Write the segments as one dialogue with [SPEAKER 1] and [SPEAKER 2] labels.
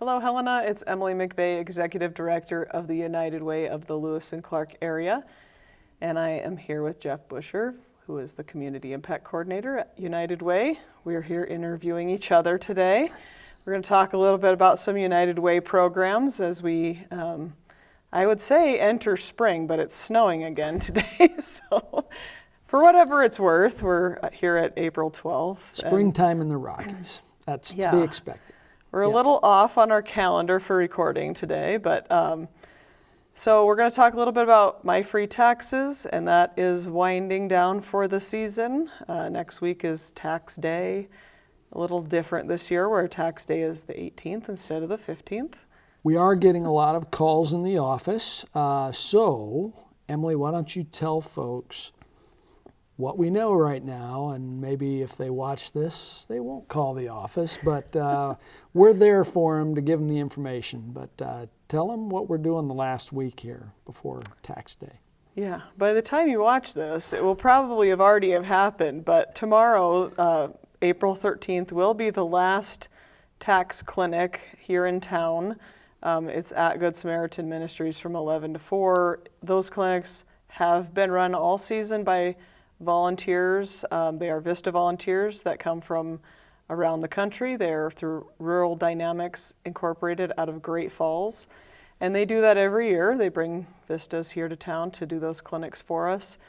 [SPEAKER 1] Hello, Helena. It's Emily McVeigh, Executive Director of the United Way of the Lewis and Clark area. And I am here with Jeff Busher, who is the Community Impact Coordinator at United Way. We're here interviewing each other today. We're going to talk a little bit about some United Way programs as we, I would say, enter spring, but it's snowing again today. So for whatever it's worth, we're here at April 12th.
[SPEAKER 2] Springtime in the Rockies. That's to be expected.
[SPEAKER 1] We're a little off on our calendar for recording today, but so we're going to talk a little bit about My Free Taxes, and that is winding down for the season. Next week is tax day, a little different this year where tax day is the 18th instead of the 15th.
[SPEAKER 2] We are getting a lot of calls in the office. So, Emily, why don't you tell folks what we know right now, and maybe if they watch this, they won't call the office, but we're there for them to give them the information. But tell them what we're doing the last week here before tax day.
[SPEAKER 1] Yeah, by the time you watch this, it will probably have already happened, but tomorrow, April 13th, will be the last tax clinic here in town. It's at Good Samaritan Ministries from 11 to 4. Those clinics have been run all season by volunteers. They are VISTA volunteers that come from around the country. They're through Rural Dynamics Incorporated out of Great Falls. And they do that every year. They bring VISTAs here to town to do those clinics for us.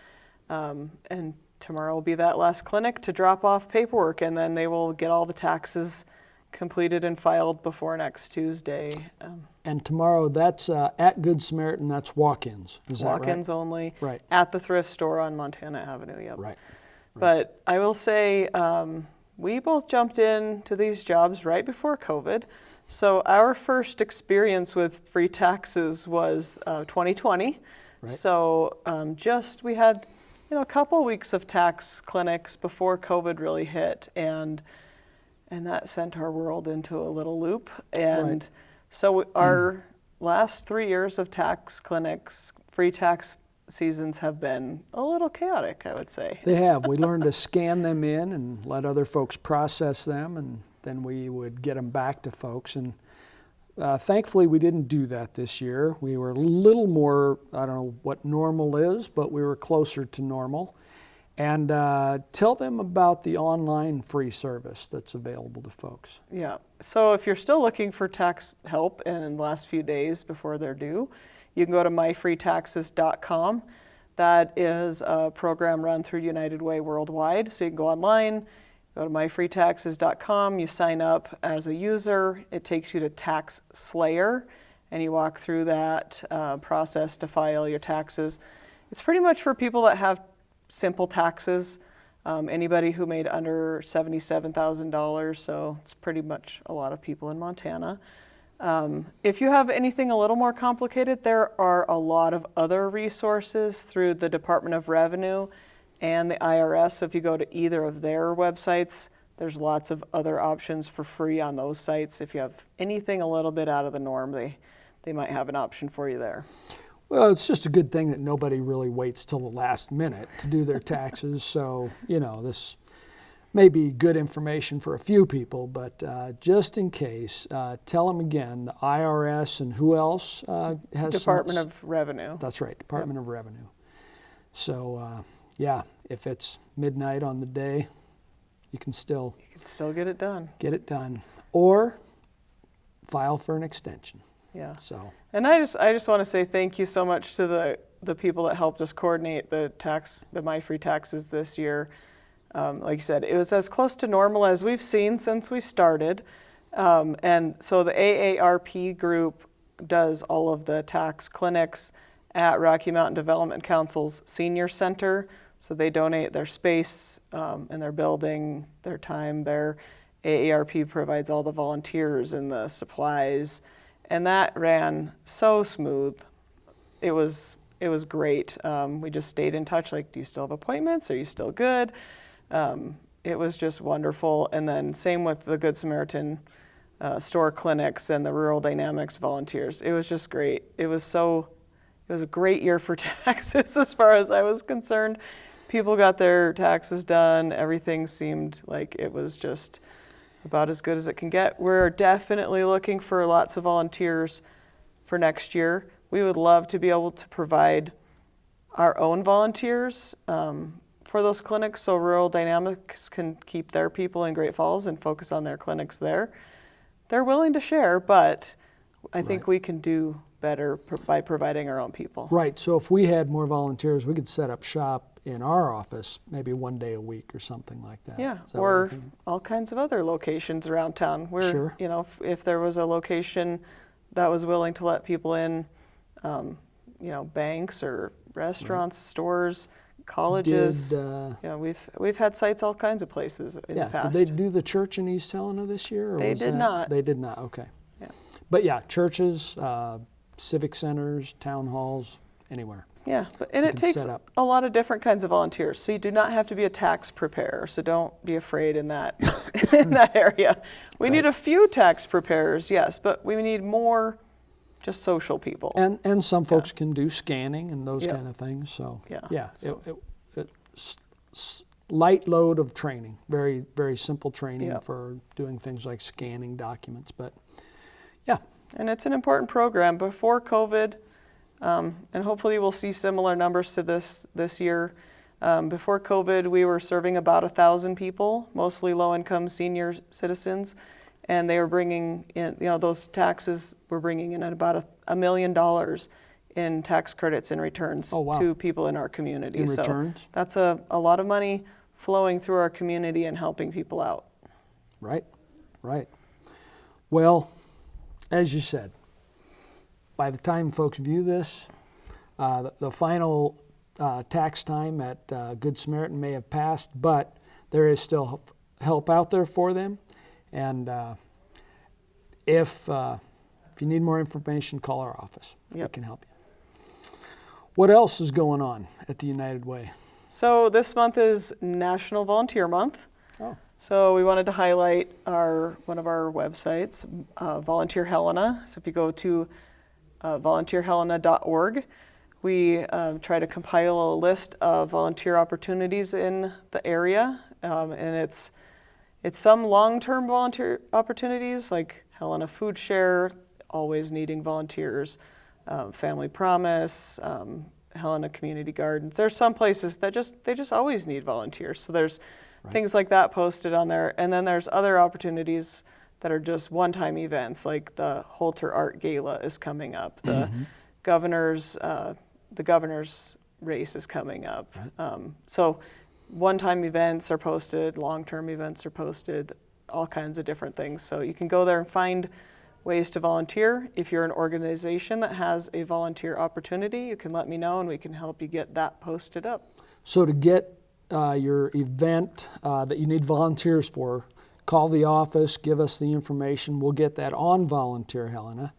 [SPEAKER 1] And tomorrow will be that last clinic to drop off paperwork, and then they will get all the taxes completed and filed before next Tuesday.
[SPEAKER 2] And tomorrow, that's at Good Samaritan, that's walk-ins, is that right?
[SPEAKER 1] Walk-ins only,
[SPEAKER 2] right,
[SPEAKER 1] at the thrift store on Montana Avenue, yep.
[SPEAKER 2] Right.
[SPEAKER 1] But I will say, we both jumped into these jobs right before COVID. So our first experience with free taxes was 2020.
[SPEAKER 2] Right.
[SPEAKER 1] So we had a couple weeks of tax clinics before COVID really hit, and that sent our world into a little loop. And so our last 3 years of tax clinics, free tax seasons, have been a little chaotic, I would say.
[SPEAKER 2] They have. We learned to scan them in and let other folks process them, and then we would get them back to folks. And thankfully, we didn't do that this year. We were a little more, I don't know what normal is, but we were closer to normal. And tell them about the online free service that's available to folks.
[SPEAKER 1] Yeah, so if you're still looking for tax help in the last few days before they're due, you can go to myfreetaxes.com. That is a program run through United Way worldwide. So you can go online, go to myfreetaxes.com, you sign up as a user, it takes you to Tax Slayer, and you walk through that process to file your taxes. It's pretty much for people that have simple taxes, anybody who made under $77,000, so it's pretty much a lot of people in Montana. If you have anything a little more complicated, there are a lot of other resources through the Department of Revenue and the IRS. So if you go to either of their websites, there's lots of other options for free on those sites. If you have anything a little bit out of the norm, they might have an option for you there.
[SPEAKER 2] Well, it's just a good thing that nobody really waits till the last minute to do their taxes. So, this may be good information for a few people, but just in case, tell them again, the IRS and who else has
[SPEAKER 1] Department of Revenue.
[SPEAKER 2] That's right, Department of Revenue. So, if it's midnight on the day, you can still
[SPEAKER 1] get it done.
[SPEAKER 2] Get it done. Or file for an extension.
[SPEAKER 1] Yeah.
[SPEAKER 2] So.
[SPEAKER 1] And I just want to say thank you so much to the people that helped us coordinate the My Free Taxes this year. Like you said, it was as close to normal as we've seen since we started. And so the AARP group does all of the tax clinics at Rocky Mountain Development Council's Senior Center. So they donate their space and their building, their time. Their AARP provides all the volunteers and the supplies. And that ran so smooth. It was great. We just stayed in touch, like, do you still have appointments? Are you still good? It was just wonderful. And then same with the Good Samaritan store clinics and the Rural Dynamics volunteers. It was just great. It was a great year for taxes as far as I was concerned. People got their taxes done. Everything seemed like it was just about as good as it can get. We're definitely looking for lots of volunteers for next year. We would love to be able to provide our own volunteers for those clinics so Rural Dynamics can keep their people in Great Falls and focus on their clinics there. They're willing to share, but I think we can do better by providing our own people.
[SPEAKER 2] Right, so if we had more volunteers, we could set up shop in our office maybe one day a week or something like that.
[SPEAKER 1] Yeah,
[SPEAKER 2] Is that what
[SPEAKER 1] or
[SPEAKER 2] you're thinking?
[SPEAKER 1] all kinds of other locations around town. Where,
[SPEAKER 2] Sure.
[SPEAKER 1] you know, if there was a location that was willing to let people in, you know, banks or restaurants, stores, colleges.
[SPEAKER 2] Did,
[SPEAKER 1] You know, we've had sites all kinds of places in the
[SPEAKER 2] did
[SPEAKER 1] past.
[SPEAKER 2] they do the church in East Helena this year? Or
[SPEAKER 1] They
[SPEAKER 2] was
[SPEAKER 1] did
[SPEAKER 2] that-
[SPEAKER 1] not.
[SPEAKER 2] They did not, okay.
[SPEAKER 1] Yeah.
[SPEAKER 2] But yeah, churches, civic centers, town halls, anywhere.
[SPEAKER 1] Yeah, and
[SPEAKER 2] You
[SPEAKER 1] it
[SPEAKER 2] can
[SPEAKER 1] takes
[SPEAKER 2] set up.
[SPEAKER 1] a lot of different kinds of volunteers. So you do not have to be a tax preparer. So don't be afraid in that in that area. We need a few tax preparers, yes, but we need more just social people.
[SPEAKER 2] And some folks can do scanning and those
[SPEAKER 1] Yeah.
[SPEAKER 2] kind of things, so.
[SPEAKER 1] Yeah, so-
[SPEAKER 2] Light load of training, very, very simple training
[SPEAKER 1] Yeah.
[SPEAKER 2] for doing things like scanning documents, but yeah.
[SPEAKER 1] And it's an important program. Before COVID, and hopefully we'll see similar numbers to this year. Before COVID, we were serving about 1,000 people, mostly low-income senior citizens, and they were bringing in, you know, those taxes were bringing in at about $1 million in tax credits and returns
[SPEAKER 2] Oh, wow.
[SPEAKER 1] to people in our community.
[SPEAKER 2] In
[SPEAKER 1] So
[SPEAKER 2] returns?
[SPEAKER 1] that's a lot of money flowing through our community and helping people out.
[SPEAKER 2] Right, right. Well, as you said, by the time folks view this, the final tax time at Good Samaritan may have passed, but there is still help out there for them. And if you need more information, call our office. We
[SPEAKER 1] Yep.
[SPEAKER 2] can help you. What else is going on at the United Way?
[SPEAKER 1] So this month is National Volunteer Month.
[SPEAKER 2] Oh,
[SPEAKER 1] So we wanted to highlight one of our websites, Volunteer Helena. So if you go to volunteerhelena.org, we try to compile a list of volunteer opportunities in the area, and it's some long-term volunteer opportunities like Helena Food Share, always needing volunteers, Family Promise, Helena Community Gardens. There's some places that they just always need volunteers. So there's things like that posted on there. And then there's other opportunities that are just one-time events, like the Holter Art Gala is coming up. The governor's race is coming up. So one-time events are posted, long-term events are posted, all kinds of different things. So you can go there and find ways to volunteer. If you're an organization that has a volunteer opportunity, you can let me know and we can help you get that posted up.
[SPEAKER 2] so to get your event that you need volunteers for, call the office, give us the information. We'll get that on Volunteer Helena.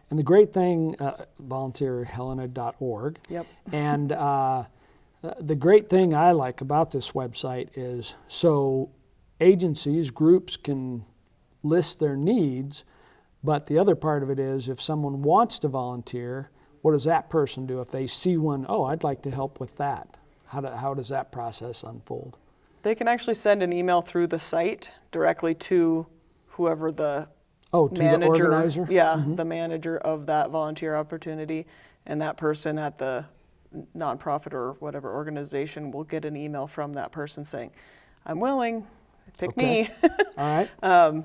[SPEAKER 2] And the great thing, volunteerhelena.org.
[SPEAKER 1] Yep.
[SPEAKER 2] And the great thing I like about this website is so agencies, groups can list their needs, but the other part of it is if someone wants to volunteer, what does that person do? If they see one, oh, I'd like to help with that. How does that process unfold?
[SPEAKER 1] They can actually send an email through the site directly to whoever the
[SPEAKER 2] Oh, to
[SPEAKER 1] manager,
[SPEAKER 2] the organizer?
[SPEAKER 1] yeah, the manager of that volunteer opportunity, and that person at the nonprofit or whatever organization will get an email from that person saying, "I'm willing, pick me."
[SPEAKER 2] All right.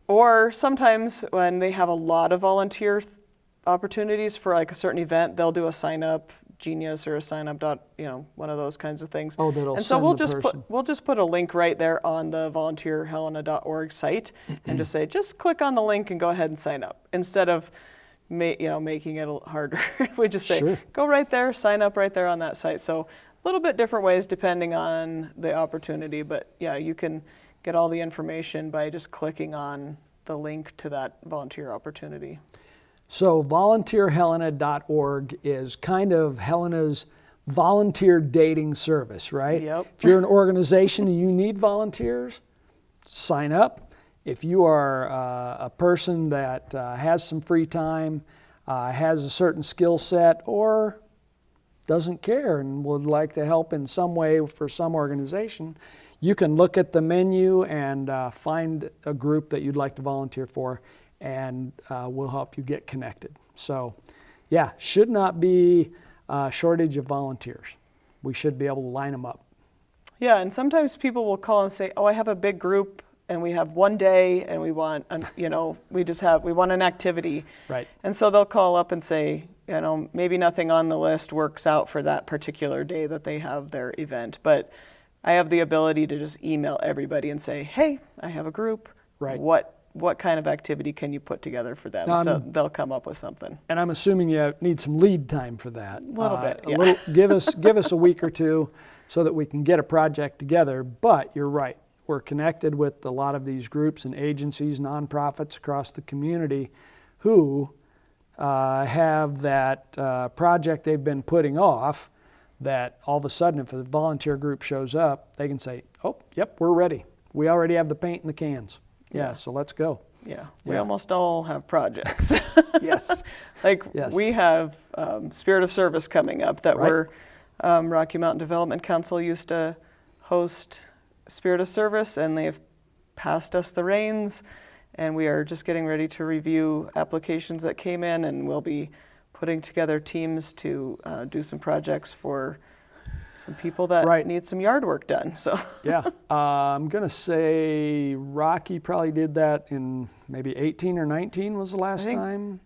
[SPEAKER 1] Or sometimes when they have a lot of volunteer opportunities for like a certain event, they'll do a sign up Genius or a sign up one of those kinds of things.
[SPEAKER 2] Oh, that'll
[SPEAKER 1] and so
[SPEAKER 2] send
[SPEAKER 1] we'll
[SPEAKER 2] the
[SPEAKER 1] just
[SPEAKER 2] person.
[SPEAKER 1] we'll just put a link right there on the volunteerhelena.org site and just say just click on the link and go ahead and sign up instead of making it a little harder. We just say
[SPEAKER 2] Sure.
[SPEAKER 1] go right there, sign up right there on that site. So a little bit different ways depending on the opportunity, but yeah, you can get all the information by just clicking on the link to that volunteer opportunity.
[SPEAKER 2] So volunteerhelena.org is kind of Helena's volunteer dating service, right?
[SPEAKER 1] Yep.
[SPEAKER 2] If you're an organization and you need volunteers, sign up. If you are a person that has some free time, has a certain skill set, or doesn't care and would like to help in some way for some organization, you can look at the menu and find a group that you'd like to volunteer for, and we'll help you get connected. So, yeah, should not be a shortage of volunteers. We should be able to line them up.
[SPEAKER 1] Yeah, and sometimes people will call and say, "Oh, I have a big group, and we have one day, and we want, we want an activity."
[SPEAKER 2] Right.
[SPEAKER 1] And so they'll call up and say, maybe nothing on the list works out for that particular day that they have their event, but I have the ability to just email everybody and say, "Hey, I have a group.
[SPEAKER 2] Right.
[SPEAKER 1] What kind of activity can you put together for them?" So they'll come up with something.
[SPEAKER 2] And I'm assuming you need some lead time for that.
[SPEAKER 1] A little bit, yeah.
[SPEAKER 2] Give us a week or two so that we can get a project together. But you're right. We're connected with a lot of these groups and agencies, nonprofits across the community who have that project they've been putting off, that all of a sudden if a volunteer group shows up, they can say, "Oh, yep, we're ready. We already have the paint in the cans. Yeah, so let's go."
[SPEAKER 1] Yeah, we almost all have projects.
[SPEAKER 2] Yes. Yes.
[SPEAKER 1] We have Spirit of Service coming up that
[SPEAKER 2] Right.
[SPEAKER 1] Rocky Mountain Development Council used to host Spirit of Service, and they've passed us the reins, and we are just getting ready to review applications that came in, and we'll be putting together teams to do some projects for some people that
[SPEAKER 2] Right.
[SPEAKER 1] need some yard work done. So
[SPEAKER 2] Yeah, I'm going to say Rocky probably did that in maybe 18 or 19 was the last
[SPEAKER 1] think-
[SPEAKER 2] time.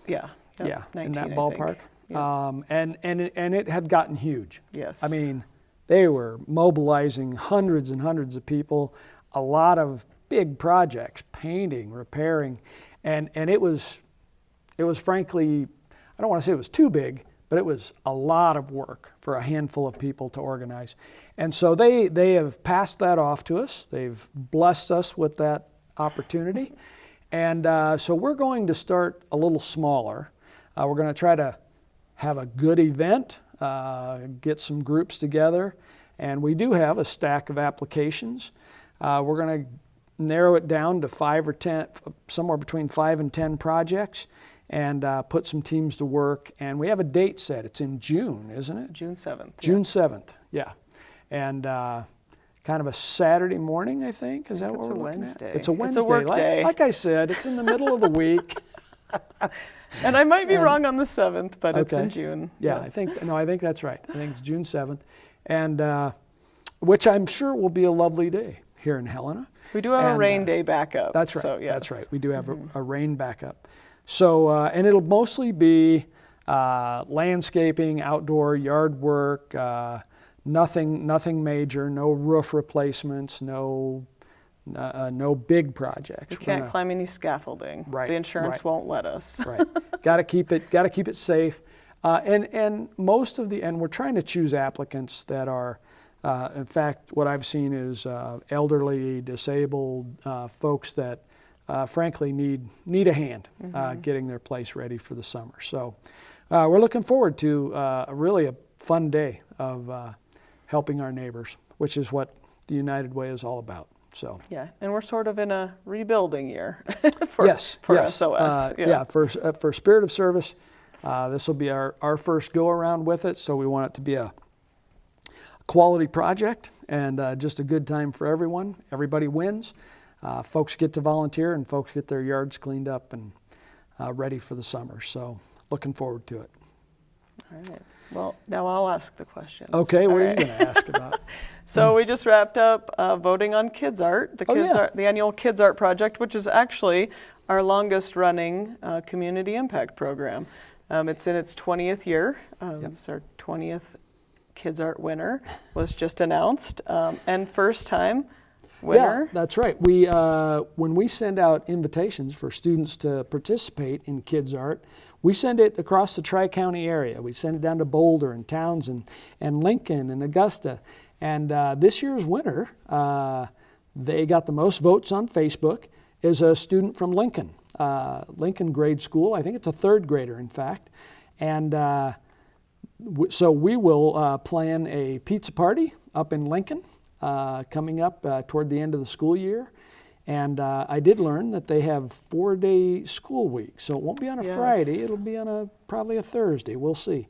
[SPEAKER 1] yeah,
[SPEAKER 2] Yeah,
[SPEAKER 1] 19,
[SPEAKER 2] in that
[SPEAKER 1] I think.
[SPEAKER 2] ballpark.
[SPEAKER 1] Yeah.
[SPEAKER 2] And it had gotten huge.
[SPEAKER 1] Yes.
[SPEAKER 2] I mean, they were mobilizing hundreds and hundreds of people, a lot of big projects, painting, repairing, and it was frankly, I don't want to say it was too big, but it was a lot of work for a handful of people to organize. And so they have passed that off to us. They've blessed us with that opportunity. And so we're going to start a little smaller. We're going to try to have a good event, get some groups together, and we do have a stack of applications. We're going to narrow it down to 5 or 10, somewhere between 5 and 10 projects, and put some teams to work. And we have a date set. It's in June, isn't it?
[SPEAKER 1] June 7th.
[SPEAKER 2] June 7th, yeah. And kind of a Saturday morning, I think. Is that what we're looking
[SPEAKER 1] Wednesday.
[SPEAKER 2] at? It's a Wednesday.
[SPEAKER 1] It's a work day.
[SPEAKER 2] Like I said, it's in the middle of the week.
[SPEAKER 1] And I might be wrong on the 7th, but it's
[SPEAKER 2] Okay.
[SPEAKER 1] in June.
[SPEAKER 2] Yeah, I think that's right. I think it's June 7th, and which I'm sure will be a lovely day here in Helena.
[SPEAKER 1] We do have a
[SPEAKER 2] And,
[SPEAKER 1] rain day backup.
[SPEAKER 2] That's right.
[SPEAKER 1] So, yes.
[SPEAKER 2] That's right. We do have a rain backup. So, and it'll mostly be landscaping, outdoor yard work, nothing major, no roof replacements, no big projects.
[SPEAKER 1] We can't climb any scaffolding.
[SPEAKER 2] Right,
[SPEAKER 1] The insurance
[SPEAKER 2] right.
[SPEAKER 1] won't let us.
[SPEAKER 2] Right. Got to keep it safe. And most of and we're trying to choose applicants that are, in fact, what I've seen is elderly, disabled folks that, frankly, need a hand getting their place ready for the summer. So we're looking forward to really a fun day of helping our neighbors, which is what the United Way is all about. So
[SPEAKER 1] Yeah, and we're sort of in a rebuilding year for
[SPEAKER 2] yes.
[SPEAKER 1] SOS.
[SPEAKER 2] For Spirit of Service, this will be our first go around with it. So we want it to be a quality project and just a good time for everyone. Everybody wins. Folks get to volunteer and folks get their yards cleaned up and ready for the summer. So looking forward to it.
[SPEAKER 1] All right. Well, now I'll ask the questions.
[SPEAKER 2] Okay, what
[SPEAKER 1] All
[SPEAKER 2] are
[SPEAKER 1] right.
[SPEAKER 2] you going to ask about?
[SPEAKER 1] So we just wrapped up voting on Kids Art,
[SPEAKER 2] yeah.
[SPEAKER 1] the annual Kids Art project, which is actually our longest running community impact program. It's in its 20th year. It's our 20th Kids Art winner was just announced, and first time winner.
[SPEAKER 2] Yeah, that's right. We when we send out invitations for students to participate in Kids Art, we send it across the Tri-County area. We send it down to Boulder and Townsend and Lincoln and Augusta. And this year's winner, they got the most votes on Facebook, is a student from Lincoln, Lincoln Grade School. I think it's a third grader, in fact. And so we will plan a pizza party up in Lincoln coming up toward the end of the school year. And I did learn that they have 4-day school week. So it won't be on a
[SPEAKER 1] Yes.
[SPEAKER 2] Friday. It'll be on probably a Thursday. We'll see.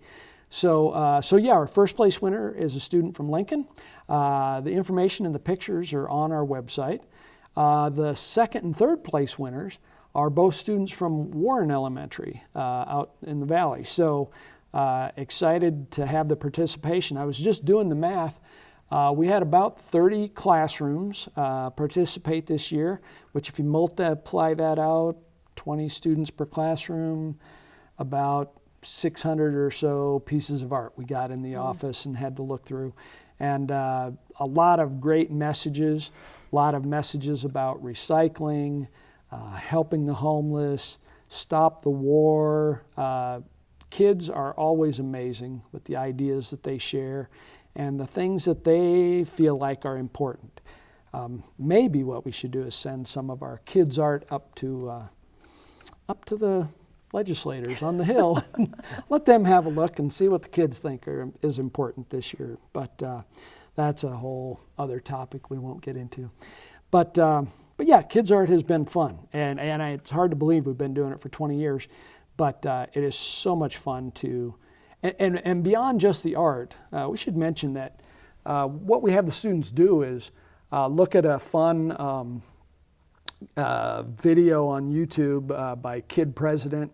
[SPEAKER 2] So yeah, our first place winner is a student from Lincoln. The information and the pictures are on our website. The second and third place winners are both students from Warren Elementary out in the valley. So excited to have the participation. I was just doing the math. We had about 30 classrooms participate this year, which if you multiply that out, 20 students per classroom, about 600 or so pieces of art we got in the office and had to look through. And a lot of great messages, a lot of messages about recycling, helping the homeless, stop the war. Kids are always amazing with the ideas that they share and the things that they feel like are important. Maybe what we should do is send some of our kids' art up to the legislators on the Hill. Let them have a look and see what the kids think is important this year. But that's a whole other topic we won't get into. But yeah, kids' art has been fun. And it's hard to believe we've been doing it for 20 years. But it is so much fun to, and beyond just the art, we should mention that what we have the students do is look at a fun video on YouTube by Kid President.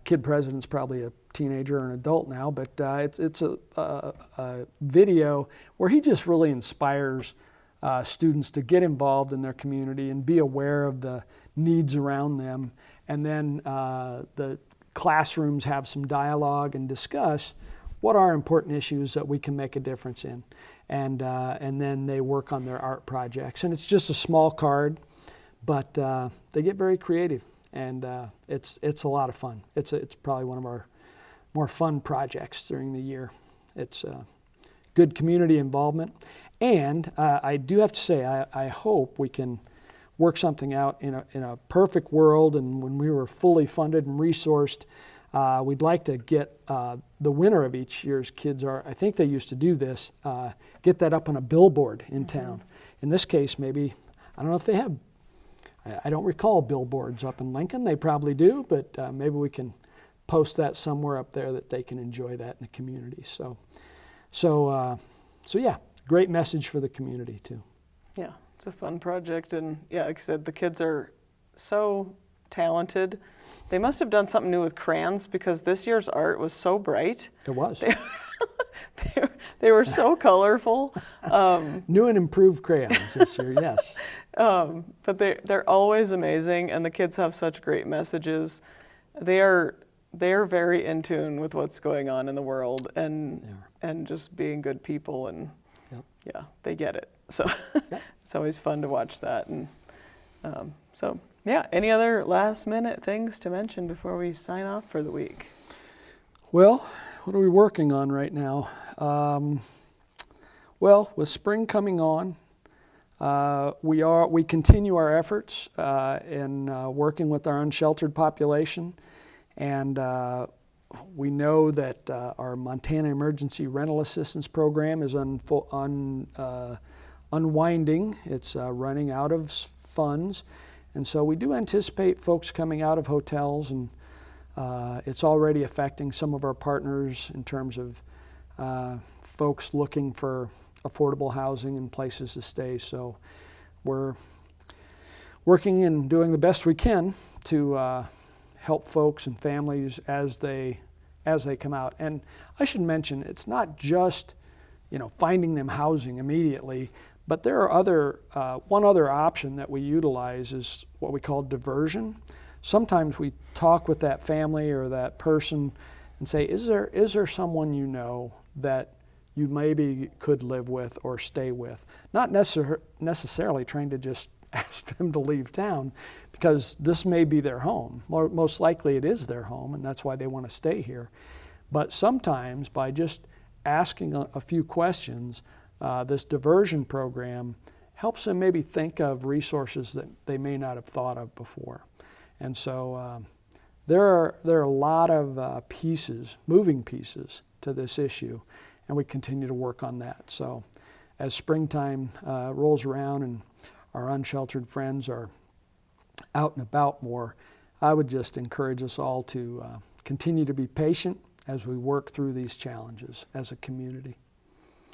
[SPEAKER 2] Kid President's probably a teenager or an adult now, but it's a video where he just really inspires students to get involved in their community and be aware of the needs around them. And then the classrooms have some dialogue and discuss what are important issues that we can make a difference in. And then they work on their art projects. And it's just a small card, but they get very creative. And it's a lot of fun. It's probably one of our more fun projects during the year. It's good community involvement. And I do have to say, I hope we can work something out in a perfect world, and when we were fully funded and resourced, we'd like to get the winner of each year's Kids Art. I think they used to do this, get that up on a billboard in town. In this case, maybe, I don't know if they have, I don't recall billboards up in Lincoln. They probably do, but maybe we can post that somewhere up there that they can enjoy that in the community. So yeah, great message for the community too.
[SPEAKER 1] Yeah, it's a fun project, and yeah, like I said, the kids are so talented. They must have done something new with crayons because this year's art was so bright.
[SPEAKER 2] It was.
[SPEAKER 1] They were so colorful.
[SPEAKER 2] New and improved crayons this year, yes.
[SPEAKER 1] But they're always amazing, and the kids have such great messages. They are very in tune with what's going on in the world, and just being good people, and yeah, they get it. So it's always fun to watch that. And so yeah, any other last minute things to mention before we sign off for the week?
[SPEAKER 2] Well, what are we working on right now? Well, with spring coming on, we continue our efforts in working with our unsheltered population, and we know that our Montana Emergency Rental Assistance Program is unwinding. It's running out of funds, and so we do anticipate folks coming out of hotels, and it's already affecting some of our partners in terms of folks looking for affordable housing and places to stay. So we're working and doing the best we can to help folks and families as they come out. And I should mention, it's not just finding them housing immediately, but there are one other option that we utilize is what we call diversion. Sometimes we talk with that family or that person and say, is there someone you know that you maybe could live with or stay with? Not necessarily trying to just ask them to leave town, because this may be their home. Most likely it is their home, and that's why they want to stay here. But sometimes by just asking a few questions, this diversion program helps them maybe think of resources that they may not have thought of before. And so there are a lot of moving pieces to this issue, and we continue to work on that. So as springtime rolls around and our unsheltered friends are out and about more, I would just encourage us all to continue to be patient as we work through these challenges as a community.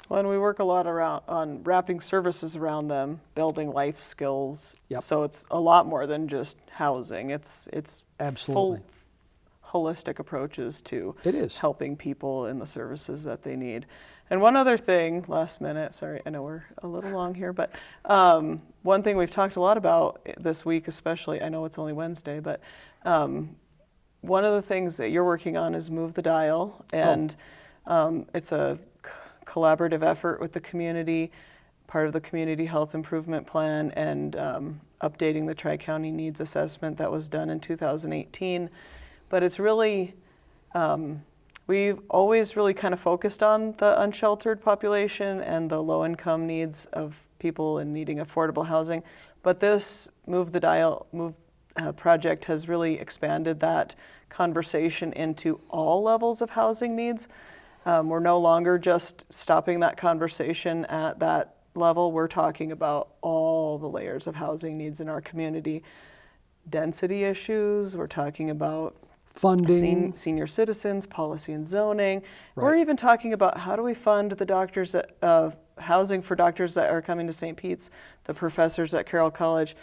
[SPEAKER 1] Well, and we work a lot around on wrapping services around them, building life skills.
[SPEAKER 2] Yep.
[SPEAKER 1] So it's a lot more than just housing. It's
[SPEAKER 2] Absolutely.
[SPEAKER 1] full holistic approaches to
[SPEAKER 2] It is.
[SPEAKER 1] helping people in the services that they need. And one other thing, last minute, sorry, I know we're a little long here, but one thing we've talked a lot about this week, especially, I know it's only Wednesday, but one of the things that you're working on is Move the Dial, and it's a collaborative effort with the community, part of the Community Health Improvement Plan, and updating the Tri-County Needs Assessment that was done in 2018. But it's really, we've always really kind of focused on the unsheltered population and the low-income needs of people in needing affordable housing. But this Move the Dial project has really expanded that conversation into all levels of housing needs. We're no longer just stopping that conversation at that level. We're talking about all the layers of housing needs in our community. Density issues, we're talking about
[SPEAKER 2] Funding.
[SPEAKER 1] senior citizens, policy and zoning.
[SPEAKER 2] Right.
[SPEAKER 1] We're even talking about how do we fund the doctors that, housing for doctors that are coming to St. Pete's, the professors at Carroll College.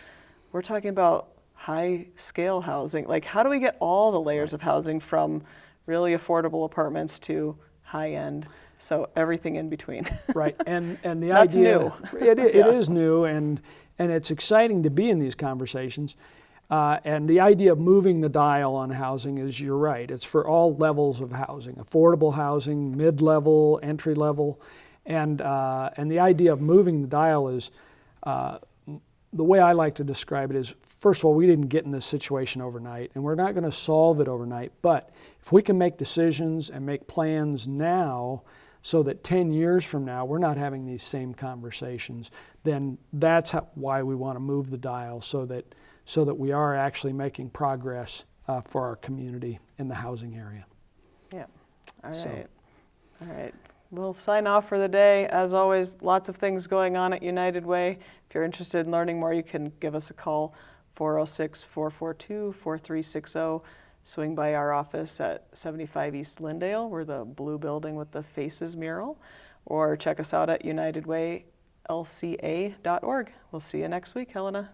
[SPEAKER 1] We're talking about high scale housing. Like, how do we get all the layers of housing from really affordable apartments to high end? So everything in between.
[SPEAKER 2] Right, and the
[SPEAKER 1] That's
[SPEAKER 2] idea
[SPEAKER 1] new.
[SPEAKER 2] It
[SPEAKER 1] Yeah.
[SPEAKER 2] is new, and it's exciting to be in these conversations. And the idea of moving the dial on housing is, you're right, it's for all levels of housing: affordable housing, mid-level, entry-level, and the idea of moving the dial is, the way I like to describe it is, first of all, we didn't get in this situation overnight, and we're not going to solve it overnight. But if we can make decisions and make plans now, so that 10 years from now we're not having these same conversations, then that's why we want to move the dial, so that we are actually making progress for our community in the housing area.
[SPEAKER 1] Yeah. All right.
[SPEAKER 2] So-
[SPEAKER 1] All right. We'll sign off for the day. As always, lots of things going on at United Way. If you're interested in learning more, you can give us a call, 406-442-4360. Swing by our office at 75 East Lyndale. We're the blue building with the Faces mural. Or check us out at unitedwaylca.org. We'll see you next week, Helena.